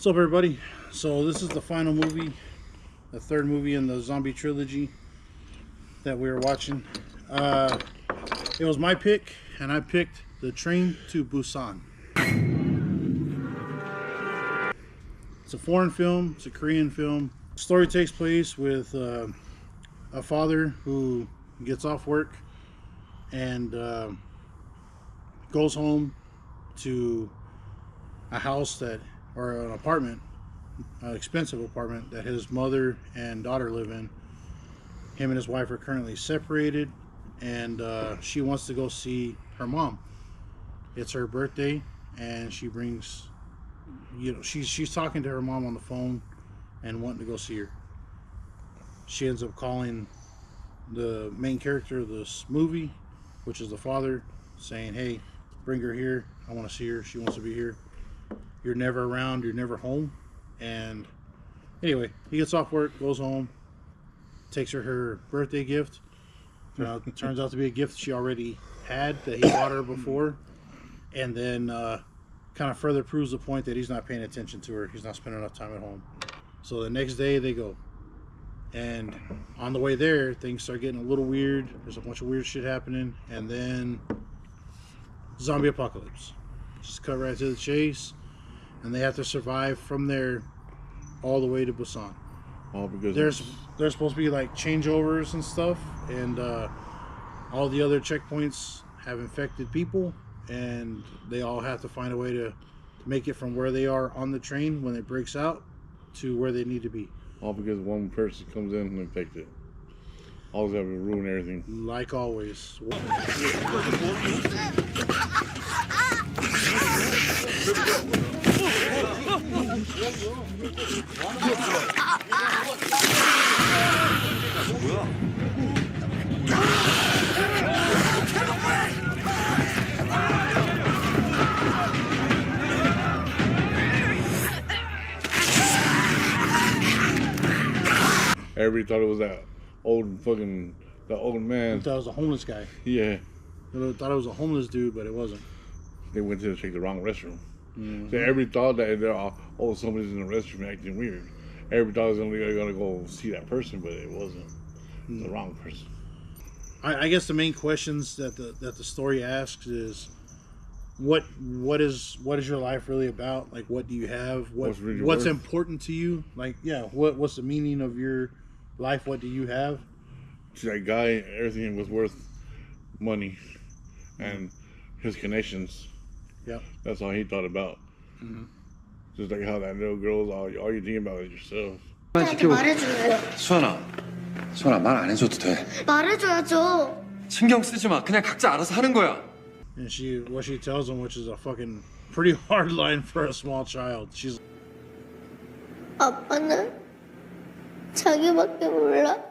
What's up, everybody? So this is the final movie, the third movie in the zombie trilogy that we were watching. It was my pick, and I picked The Train to Busan. It's a foreign film. It's a Korean film. The story takes place with a father who gets off work and goes home to a house or an apartment, an expensive apartment that his mother and daughter live in. Him and his wife are currently separated, and she wants to go see her mom. It's her birthday, and she brings, she's talking to her mom on the phone and wanting to go see her. She ends up calling the main character of this movie, which is the father, saying, "Hey, bring her here. I want to see her. She wants to be here. You're never around. You're never home." And anyway, he gets off work, goes home, takes her birthday gift. Turns out to be a gift she already had that he bought her before, and then kind of further proves the point that he's not paying attention to her. He's not spending enough time at home. So the next day they go, and on the way there, things start getting a little weird. There's a bunch of weird shit happening, and then zombie apocalypse. Just cut right to the chase. And they have to survive from there all the way to Busan. All because there's supposed to be like changeovers and stuff, and all the other checkpoints have infected people, and they all have to find a way to make it from where they are on the train when it breaks out to where they need to be. All because one person comes in and infects it. Always have to ruin everything. Like always. Everybody thought it was that old man. I thought it was a homeless guy. Yeah. I thought it was a homeless dude, but it wasn't. They went to take the wrong restroom. Mm-hmm. So everybody thought that somebody's in the restroom acting weird. Everybody thought it was only gonna go see that person, but it wasn't. The wrong person. I guess the main questions that the story asks is, what is your life really about? Like, what do you have? What's important to you? Like, yeah, what's the meaning of your life? What do you have? See, that guy, everything was worth money and his connections. Yeah, that's all he thought about. Mm-hmm. Just like how that little girl's all you think about is yourself. 말해줄래? 수아나 말 안 해줘도 돼. 말해줘야죠. 신경 쓰지 마. 그냥 각자 알아서 하는 거야. And what she tells him, which is a fucking pretty hard line for a small child. She's 아빠는 자기밖에 몰라.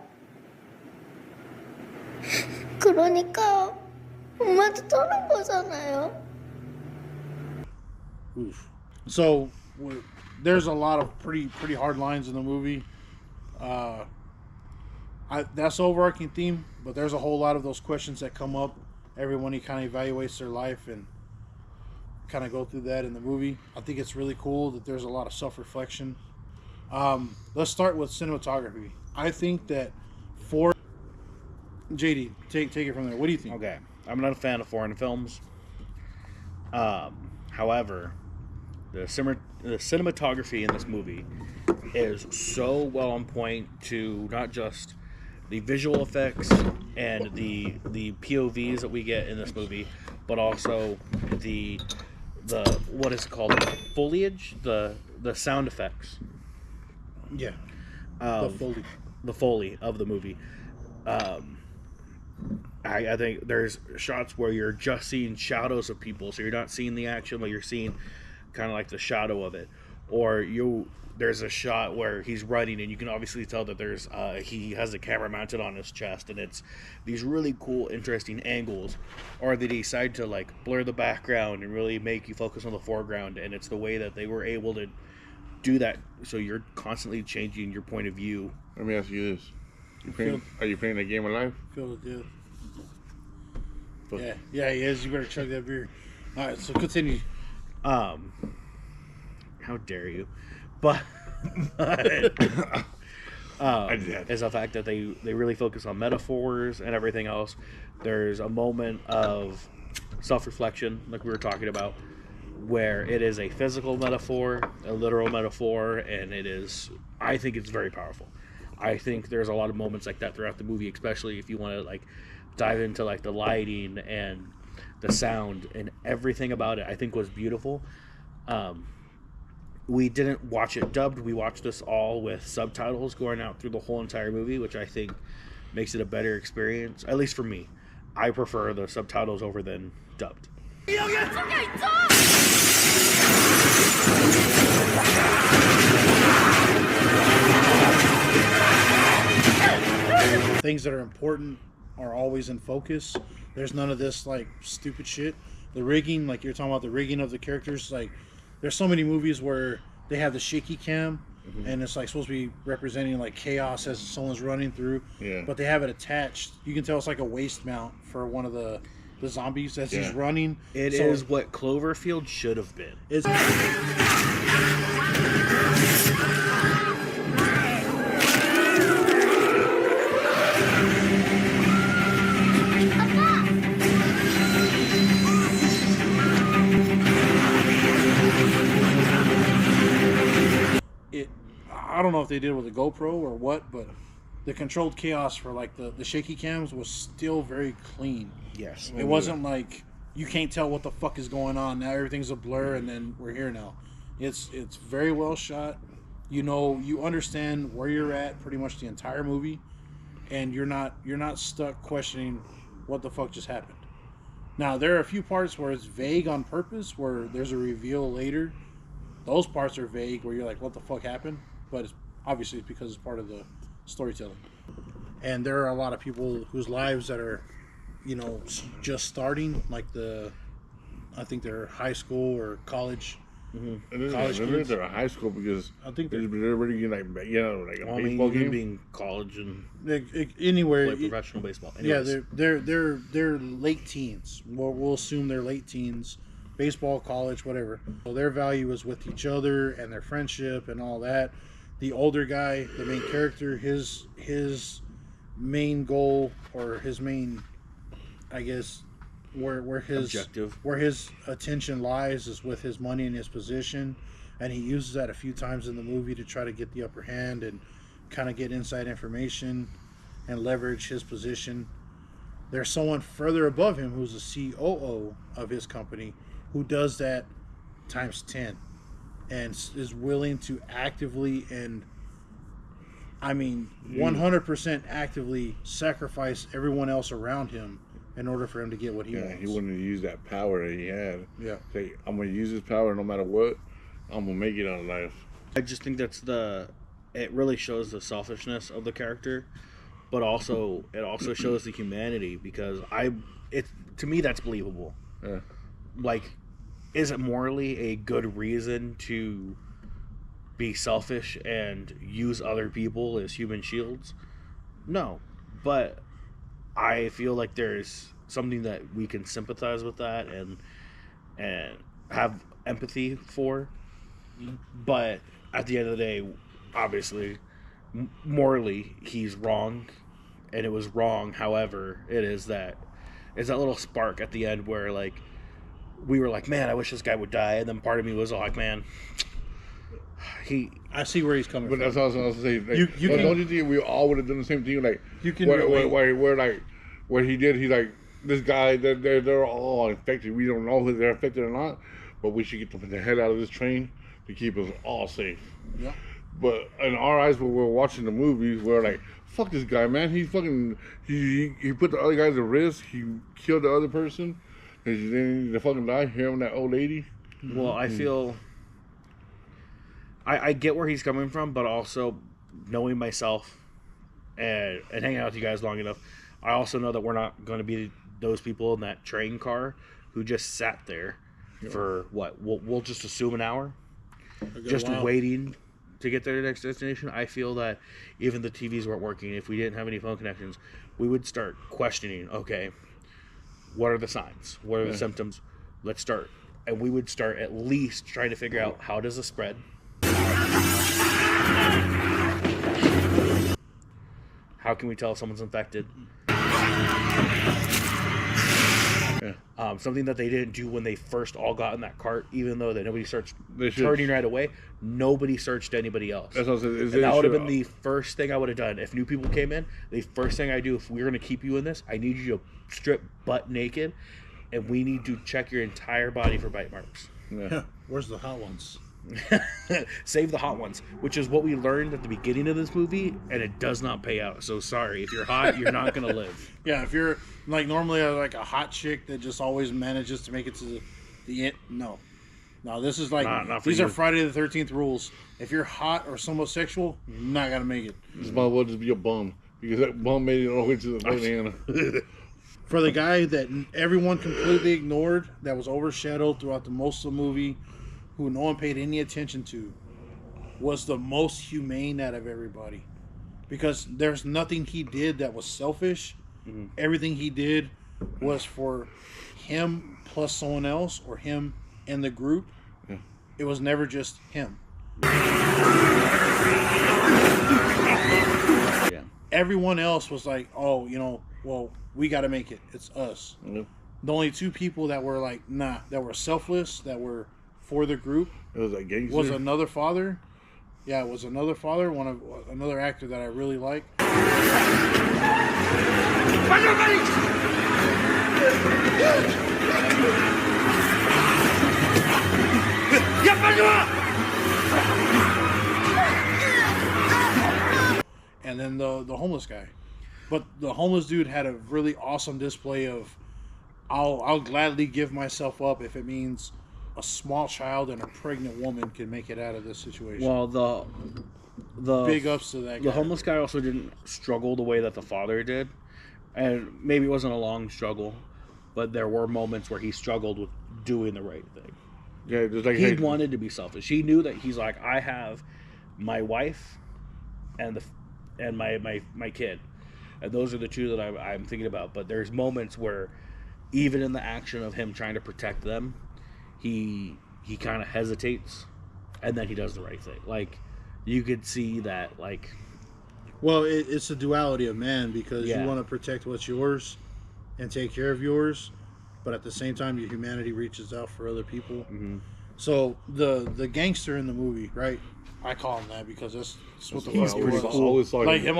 그러니까 엄마한테 떠난 거잖아요. oof. So there's a lot of pretty hard lines in the movie. That's the overarching theme, but there's a whole lot of those questions that come up everyone he kind of evaluates their life and kind of go through that in the movie. I think it's really cool that there's a lot of self-reflection. Let's start with cinematography. I think that for JD, take it from there. What do you think? Okay, I'm not a fan of foreign films. However, the cinematography in this movie is so well on point to not just the visual effects and the POVs that we get in this movie, but also the what is it called, foliage, the sound effects. Yeah, the foley of the movie. I think there's shots where you're just seeing shadows of people, so you're not seeing the action, but you're seeing kind of like the shadow of it. Or there's a shot where he's running, and you can obviously tell that he has the camera mounted on his chest, and it's these really cool, interesting angles. Or they decide to like blur the background and really make you focus on the foreground, and it's the way that they were able to do that, so you're constantly changing your point of view. Let me ask you this: are you playing that game of life? Feel it, dude. Yeah, he is. You better chug that beer. All right, so continue. How dare you? but I did that. is the fact that they really focus on metaphors and everything else. There's a moment of self-reflection, like we were talking about, where it is a physical metaphor, a literal metaphor, and I think it's very powerful. I think there's a lot of moments like that throughout the movie, especially if you want to like dive into like the lighting and the sound and everything about it. I think was beautiful. We didn't watch it dubbed. We watched this all with subtitles going out through the whole entire movie, which I think makes it a better experience, at least for me. I prefer the subtitles over than dubbed. Things that are important are always in focus. There's none of this like stupid shit. The rigging, like you're talking about the rigging of the characters, like there's so many movies where they have the shaky cam and it's like supposed to be representing like chaos as someone's running through. Yeah. But they have it attached. You can tell it's like a waist mount for one of the zombies as he's running. It is what Cloverfield should have been. It's I don't know if they did it with a GoPro or what, but the controlled chaos for like the shaky cams was still very clean. Yes. It wasn't like you can't tell what the fuck is going on. Now everything's a blur and then we're here now. It's very well shot. You know, you understand where you're at pretty much the entire movie, and you're not stuck questioning what the fuck just happened. Now there are a few parts where it's vague on purpose, where there's a reveal later. Those parts are vague where you're like, what the fuck happened? But it's obviously because it's part of the storytelling. And there are a lot of people whose lives that are, you know, just starting, like I think they're high school or college. Mm-hmm. College kids. They're high school because I think they're already getting like like a baseball game. Being college and Anywhere, play professional baseball. Yeah, Anyways. they're late teens. We'll assume they're late teens. Baseball, college, whatever. So their value is with each other and their friendship and all that. The older guy, the main character, his main goal or his main, I guess, where his objective, where his attention lies is with his money and his position, and he uses that a few times in the movie to try to get the upper hand and kind of get inside information and leverage his position. There's someone further above him who's the COO of his company who does that times 10 and is willing to actively and 100% actively sacrifice everyone else around him in order for him to get what he wants. He wanted to use that power that he had. Yeah. Say, I'm going to use this power no matter what. I'm going to make it out of life. I just think it really shows the selfishness of the character, but also it also shows the humanity, because to me that's believable. Yeah. Like, is it morally a good reason to be selfish and use other people as human shields? No, but I feel like there's something that we can sympathize with that and have empathy for. But at the end of the day, obviously, morally, he's wrong, and it was wrong. However, it's that little spark at the end where, like, we were like, man, I wish this guy would die, and then part of me was like, man, I see where he's coming But from. that's also I was saying. Like, You don't you think we all would have done the same thing? Like, You can where like what he did. He's like, this guy. They're all infected. We don't know if they're infected or not, but we should get the head out of this train to keep us all safe. Yeah. But in our eyes, when we're watching the movies, we're like, fuck this guy, man. He's fucking. He put the other guys at risk. He killed the other person. And then they fucking die. Him and that old lady. well, I feel I get where he's coming from, but also knowing myself and hanging out with you guys long enough, I also know that we're not going to be those people in that train car who just sat there for what we'll just assume an hour, just waiting to get to their next destination. I feel that even the TVs weren't working. If we didn't have any phone connections, we would start questioning, okay, what are the signs? What are the symptoms? Let's start. And we would start at least trying to figure out, how does this spread? How can we tell if someone's infected? Something that they didn't do when they first all got in that cart, even though that nobody starts turning right away. Nobody searched anybody else. That's what I said. And that would have been the first thing I would have done. If new people came in, the first thing I do, if we're going to keep you in this, I need you to strip butt naked, and we need to check your entire body for bite marks. Yeah. Where's the hot ones? Save the hot ones, which is what we learned at the beginning of this movie, and it does not pay out. So sorry, if you're hot, you're not gonna live. Yeah, if you're like normally like a hot chick that just always manages to make it to the end, no, this is like Not for these you. are Friday the 13th rules. If you're hot or homosexual, you're not gonna make it. This might well just be a bum because that bum made it all the way to the fucking For the guy that everyone completely ignored, that was overshadowed throughout the most of the movie, who no one paid any attention to, was the most humane out of everybody. Because there's nothing he did that was selfish. Mm-hmm. Everything he did was for him plus someone else, or him and the group. Yeah. It was never just him. Yeah. Everyone else was like, oh, well, we got to make it. It's us. Yep. The only two people that were like, that were selfless, that were for the group, It was a gangster. was another father. Yeah, it was another father, another actor that I really like. And then the homeless guy. But the homeless dude had a really awesome display of, I'll gladly give myself up if it means a small child and a pregnant woman can make it out of this situation. Well, the big ups to that guy. The homeless guy also didn't struggle the way that the father did, and maybe it wasn't a long struggle, but there were moments where he struggled with doing the right thing. Yeah, just like He wanted to be selfish. He knew that he's like, I have my wife and my kid, and those are the two that I'm thinking about. But there's moments where, even in the action of him trying to protect them, he kind of hesitates, and then he does the right thing. Like, you could see that, like, Well, it's the duality of man, because Yeah. you want to protect what's yours and take care of yours, but at the same time, your humanity reaches out for other people. Mm-hmm. So the gangster in the movie, right? I call him that because that's what the He's fuck he pretty was. cool. Always saw Like him.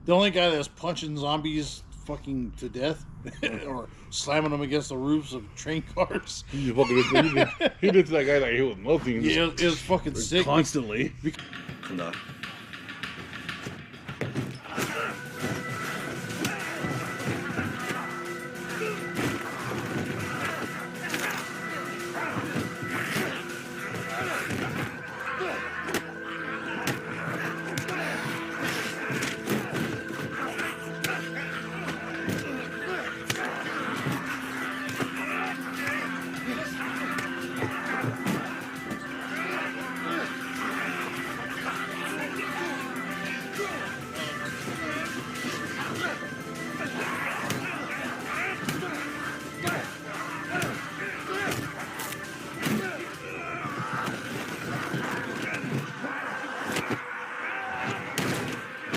the only guy that's punching zombies fucking to death or slamming them against the roofs of train cars. He just fucking he did to that guy like he was nothing. Yeah, it was fucking sick. constantly. 간다.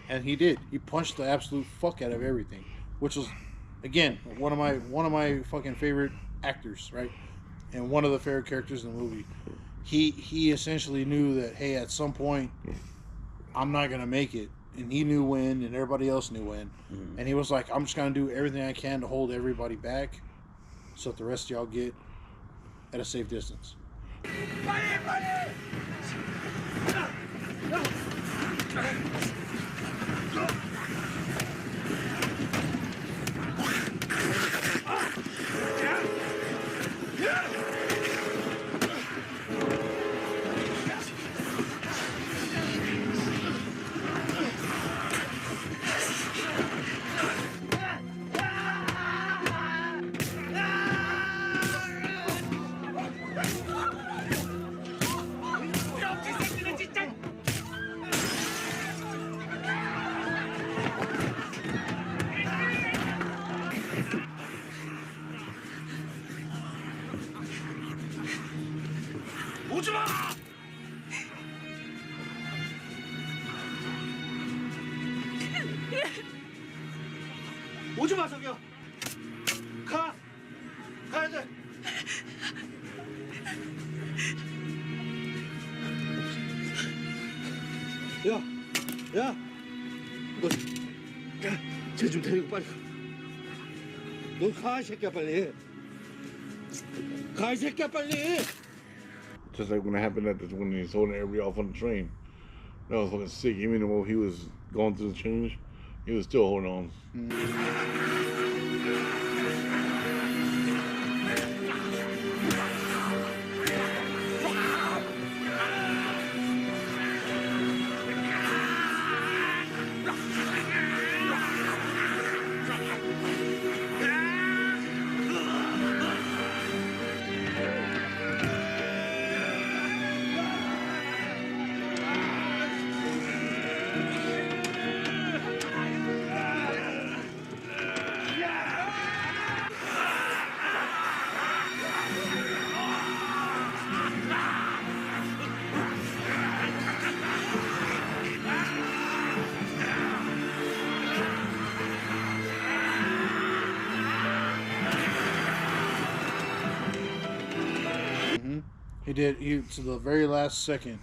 And he did. He punched the absolute fuck out of everything, which was, again, one of my fucking favorite actors, right? And one of the favorite characters in the movie. He essentially knew that, hey, at some point, I'm not gonna make it, and he knew when, and everybody else knew when, and he was like, I'm just gonna do everything I can to hold everybody back, so that the rest of y'all get at a safe distance. 오지 마 저기요. 가야 돼. 야, 쟤 좀 데리고 빨리. 너 가, 이 새끼야 빨리. 가, 이 새끼야 빨리. Just like when it happened when he was holding everybody off on the train. That was fucking sick. Even though he was going through the change, he was still holding on. He did. He to the very last second.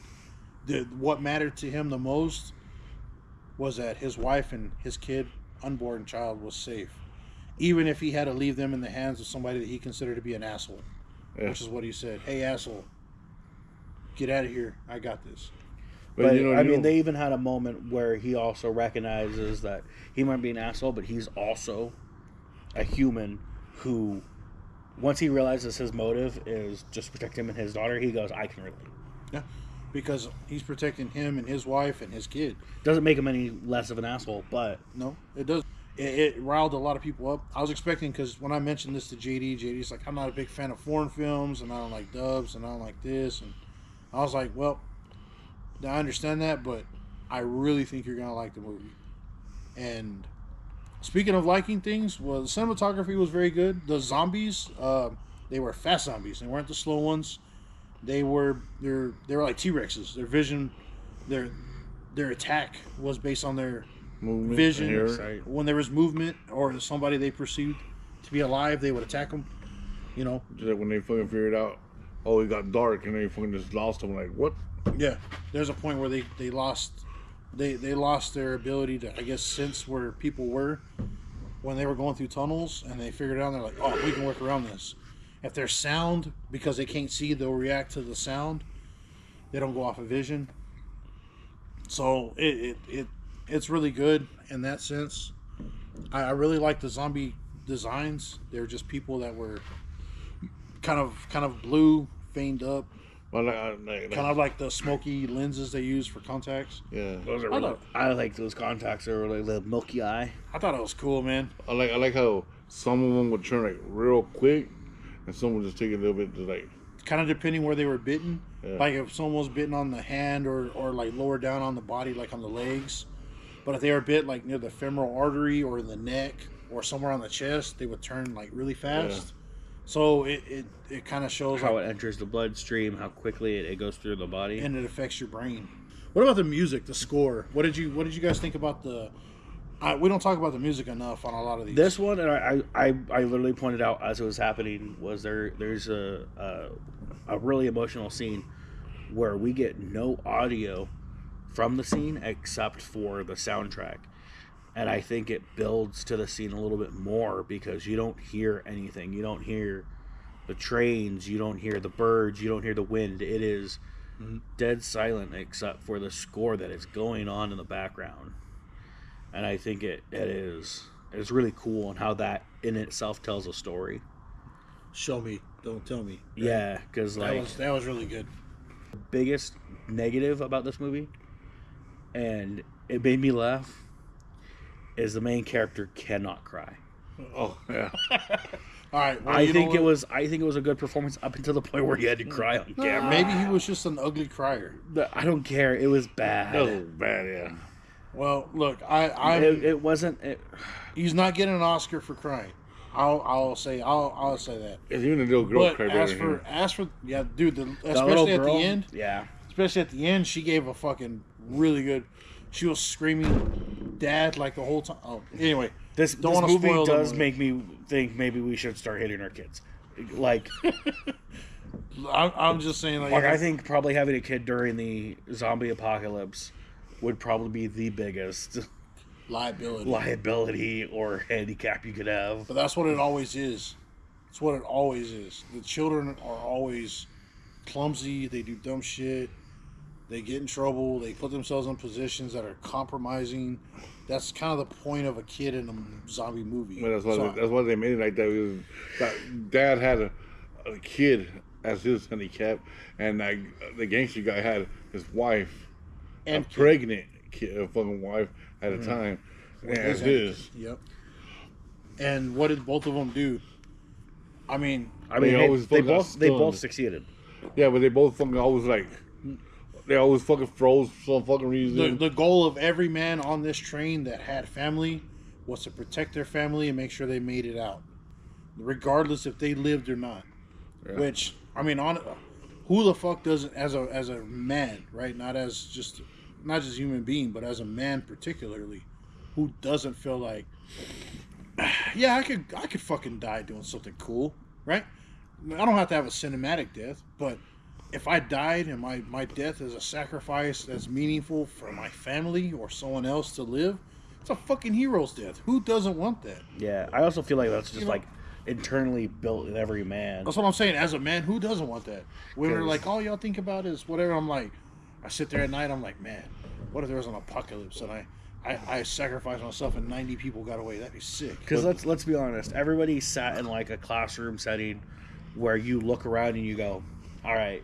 What mattered to him the most was that his wife and his kid, unborn child, was safe, even if he had to leave them in the hands of somebody that he considered to be an asshole. Yeah. Which is what he said. Hey, asshole, get out of here. I got this. But I mean, they even had a moment where he also recognizes that he might be an asshole, but he's also a human who, once he realizes his motive is just to protect him and his daughter, he goes, I can relate. Yeah, because he's protecting him and his wife and his kid. Doesn't make him any less of an asshole, but... No, it does. It riled a lot of people up. I was expecting, because when I mentioned this to JD's like, I'm not a big fan of foreign films, and I don't like dubs, and I don't like this. And I was like, well, I understand that, but I really think you're going to like the movie. And speaking of liking things, well, the cinematography was very good. The zombies, they were fast zombies. They weren't the slow ones. They were like T-Rexes. Their vision, their attack was based on their movement, vision. When there was movement or somebody they perceived to be alive, they would attack them. You know, just like when they fucking figured out, oh, it got dark, and they fucking just lost them. Like, what? Yeah, there's a point where they lost their ability to, I guess, sense where people were when they were going through tunnels, and they figured it out. And they're like, oh, we can work around this. If there's sound, because they can't see, they'll react to the sound. They don't go off of vision. So it's really good in that sense. I really like the zombie designs. They're just people that were kind of blue, veined up. Well, kind of like the smoky lenses they use for contacts. Yeah, those are really, I like those contacts. They're like the milky eye. I thought it was cool, man. I like how some of them would turn like real quick, and some would just take a little bit to like. Kind of depending where they were bitten. Yeah. Like if someone was bitten on the hand or like lower down on the body, like on the legs. But if they were bit like near the femoral artery or the neck or somewhere on the chest, they would turn like really fast. Yeah. So it kind of shows how it enters the bloodstream, how quickly it goes through the body, and it affects your brain. What about the music, the score? What did you guys think about the? We don't talk about the music enough on a lot of these. This one, and I literally pointed out as it was happening, was there's a really emotional scene where we get no audio from the scene except for the soundtrack. And I think it builds to the scene a little bit more because you don't hear anything. You don't hear the trains. You don't hear the birds. You don't hear the wind. It is dead silent except for the score that is going on in the background. And I think it's really cool and how that in itself tells a story. Show me, don't tell me. Right? Yeah, because like that was really good. The biggest negative about this movie, and it made me laugh, is the main character cannot cry. Oh yeah. All right. Well, I think it was a good performance up until the point where he had to cry on camera. Maybe he was just an ugly crier. I don't care. It was bad. That was bad. Yeah. Well, look, It wasn't. He's not getting an Oscar for crying. I'll say that. If even the little girl but cried as for yeah, dude, especially at the end. Yeah. Especially at the end, she gave a fucking really good. She was screaming dad like the whole time. Oh, anyway, This wanna movie spoil the does movie. make me think maybe we should start hitting our kids. Like, I'm just saying, like, I think probably having a kid during the zombie apocalypse would probably be the biggest liability or handicap you could have. But that's what it always is. It's what it always is. The children are always clumsy. They do dumb shit. They get in trouble. They put themselves in positions that are compromising. That's kind of the point of a kid in a zombie movie. Well, that's why they made it like that. Because Dad had a kid as his handicap, and like the gangster guy had his wife, And a kid. pregnant kid, a fucking wife at a time, as his. Yep. And what did both of them do? I mean, They both succeeded. Yeah, but they both fucking always like. They always fucking froze for some fucking reason. the goal of every man on this train that had family was to protect their family and make sure they made it out, regardless if they lived or not. Yeah. Which, I mean, who the fuck doesn't, as a man, right? Not just human being, but as a man particularly, who doesn't feel like, yeah, I could fucking die doing something cool, right? I don't have to have a cinematic death, but if I died and my death is a sacrifice that's meaningful for my family or someone else to live, it's a fucking hero's death. Who doesn't want that? Yeah, I also feel like that's just like internally built in every man. That's what I'm saying. As a man, who doesn't want that? Women are like, all y'all think about is whatever. I'm like, I sit there at night, I'm like, man, what if there was an apocalypse and I sacrificed myself and 90 people got away? That'd be sick. Because let's be honest, everybody sat in like a classroom setting where you look around and you go, all right,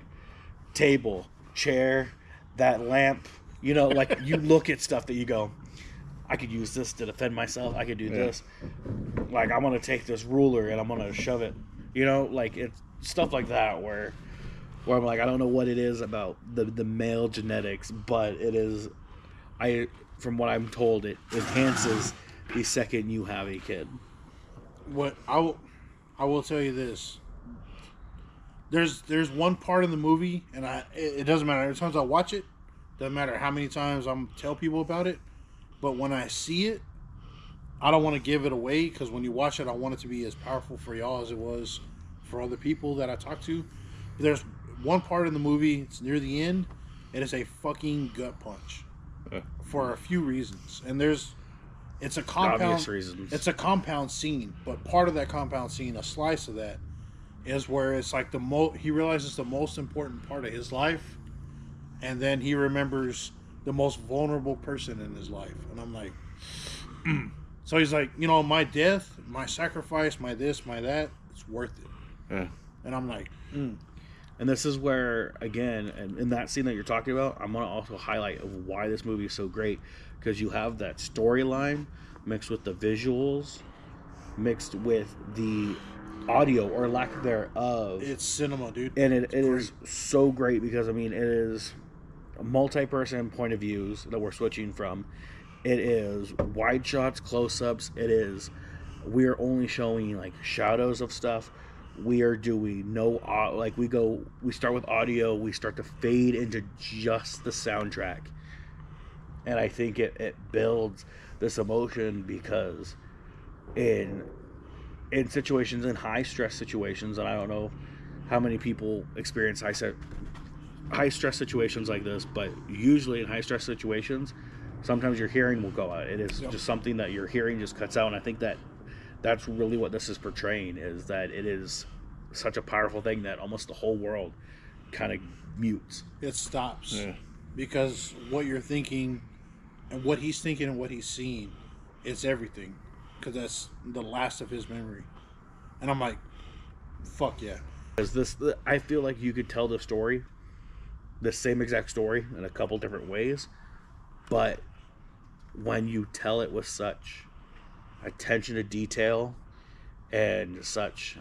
table, chair, that lamp, like you look at stuff that you go, I could use this to defend myself. I could do this. Like, I'm going to take this ruler and I'm going to shove it. Like it's stuff like that where I'm like, I don't know what it is about the male genetics, but it is, from what I'm told, it enhances the second you have a kid. What I will tell you this. There's one part in the movie, and it doesn't matter. Every time I watch it, doesn't matter how many times I'm tell people about it. But when I see it, I don't want to give it away, because when you watch it, I want it to be as powerful for y'all as it was for other people that I talk to. There's one part in the movie, it's near the end, it is a fucking gut punch for a few reasons. And it's a compound, obvious reasons. It's a compound scene, but part of that compound scene, a slice of that, is where it's like he realizes the most important part of his life, and then he remembers the most vulnerable person in his life. And I'm like, so he's like, my death, my sacrifice, my this, my that, it's worth it. Yeah. And I'm like, And this is where, again, and in that scene that you're talking about, I'm going to also highlight of why this movie is so great, because you have that storyline mixed with the visuals, mixed with the audio or lack thereof. it's cinema, dude. And it is so great because, it is a multi-person point of views that we're switching from. It is wide shots, close-ups. It is, we're only showing like shadows of stuff. We are doing we start with audio, we start to fade into just the soundtrack. And I think it builds this emotion because in situations, in high stress situations, and I don't know how many people experience high stress situations like this, but usually in high stress situations, sometimes your hearing will go out. It is just something that your hearing just cuts out, and I think that's really what this is portraying, is that it is such a powerful thing that almost the whole world kind of mutes. It stops because what you're thinking and what he's thinking and what he's seeing, it's everything, because that's the last of his memory. And I'm like, fuck yeah. I feel like you could tell the story, the same exact story, in a couple different ways, but when you tell it with such attention to detail and such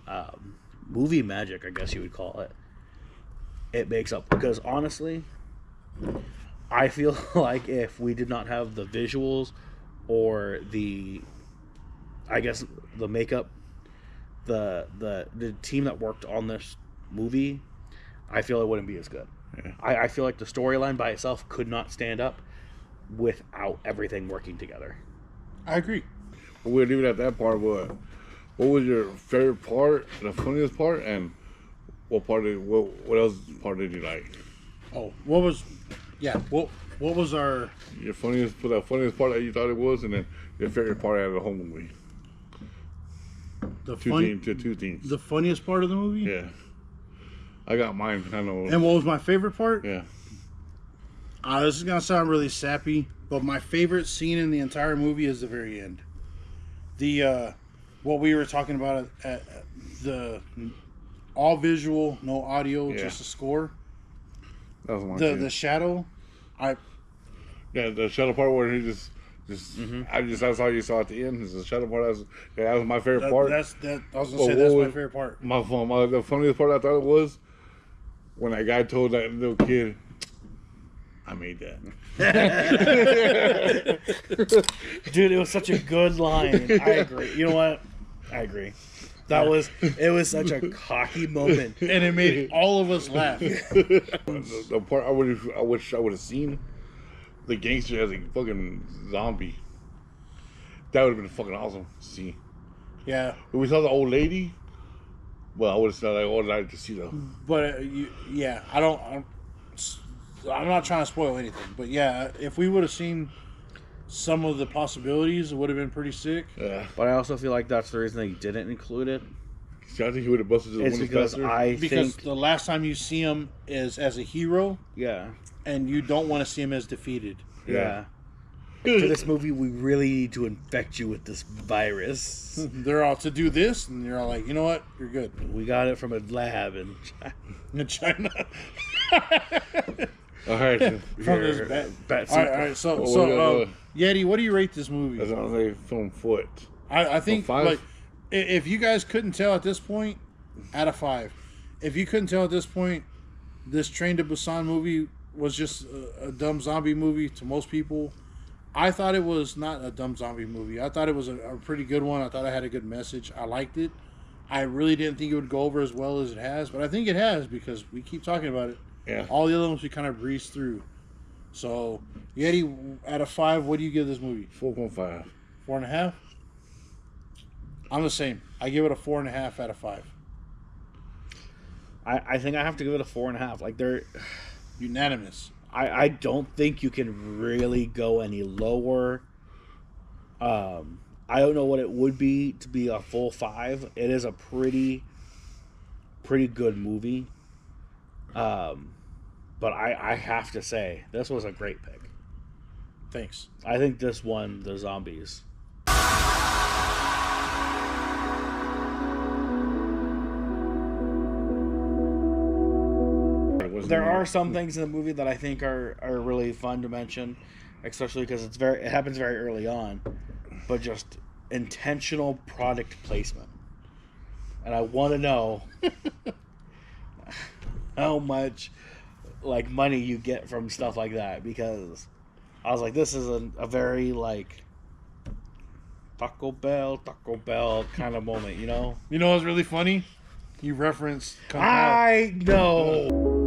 movie magic, I guess you would call it, it makes up. Because honestly, I feel like if we did not have the visuals or the makeup, the team that worked on this movie, I feel it wouldn't be as good. Yeah. I feel like the storyline by itself could not stand up without everything working together. I agree. But we'll leave it at that part. What was your favorite part, the funniest part, and what else part did you like? Oh, what was our Your funniest part that you thought it was, and then your favorite part out of the whole movie. Two things. The funniest part of the movie? Yeah. I got mine. I know. And what was my favorite part? Yeah. This is gonna sound really sappy, but my favorite scene in the entire movie is the very end. The what we were talking about at the all visual, no audio, just a score. That was my the shadow. The shadow part where he just that's all you saw at the end. Is the shadow part. That was my favorite part. I was gonna say that's my favorite part. The funniest part I thought it was when that guy told that little kid, "I made that." Dude, it was such a good line. I agree. You know what? I agree. It was such a cocky moment, and it made all of us laugh. The part I wish I would have seen the gangster as a fucking zombie. That would have been fucking awesome to see. Yeah. When we saw the old lady, well, I would have said I would like to see though. But I'm not trying to spoil anything, but yeah, if we would have seen some of the possibilities, it would have been pretty sick. Yeah. But I also feel like that's the reason they didn't include it. See, I think he would have busted the It's because because the last time you see him is as a hero, yeah, and you don't want to see him as defeated. Yeah. For this movie, we really need to infect you with this virus. They're all to do this, and you're all like, you know what? You're good. We got it from a lab in China. All right. From this bat all right. So Yeti, what do you rate this movie? That's what I'm saying. Film foot. I think five? like if you guys couldn't tell at this point, out of 5. If you couldn't tell at this point, this Train to Busan movie was just a dumb zombie movie to most people. I thought it was not a dumb zombie movie. I thought it was a pretty good one. I thought it had a good message. I liked it. I really didn't think it would go over as well as it has, but I think it has because we keep talking about it. Yeah. All the other ones we kind of breezed through. So, Yeti, out of 5, what do you give this movie? 4.5. 4.5? I'm the same. I give it a 4.5 out of 5. I think I have to give it a 4.5. Like they're unanimous. I don't think you can really go any lower. I don't know what it would be to be a full 5. It is a pretty good movie. But I have to say, this was a great pick. Thanks. I think this won the zombies. There are some things in the movie that I think are really fun to mention, especially because it happens very early on, but just intentional product placement. And I want to know how much like money you get from stuff like that, because I was like, this is a very like Taco Bell kind of moment, you know? You know what's really funny? You referenced Kung Pao. I know.